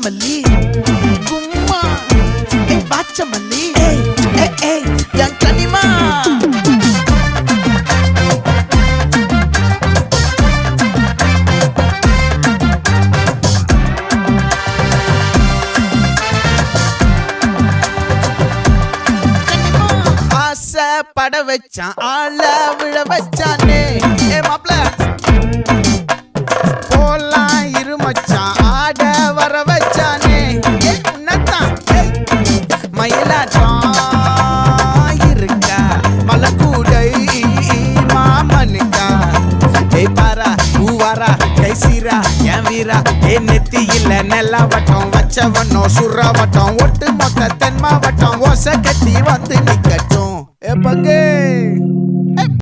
வாச்சமல்லி கும்மா வாச்சமல்லி என் கனிமா பட வச்சான் ஆள விழ வச்சானே மாப்ள போலாம் இருமச்சான் ஆட வர வச்சானே உன்னத்தான் மயிலாட்டம் இருக்கா மலக்கூடை மாமனுக்கா பாரா பூவாரா கைசீரா என் வீரா நெத்தி இல்ல நெல்லா வட்டம் வச்சவனோ சுறா வட்டம் ஒட்டு மொத்த தென் மாவட்டம் ஓசை கட்டி வந்து நிக்கட்டும் பங்கே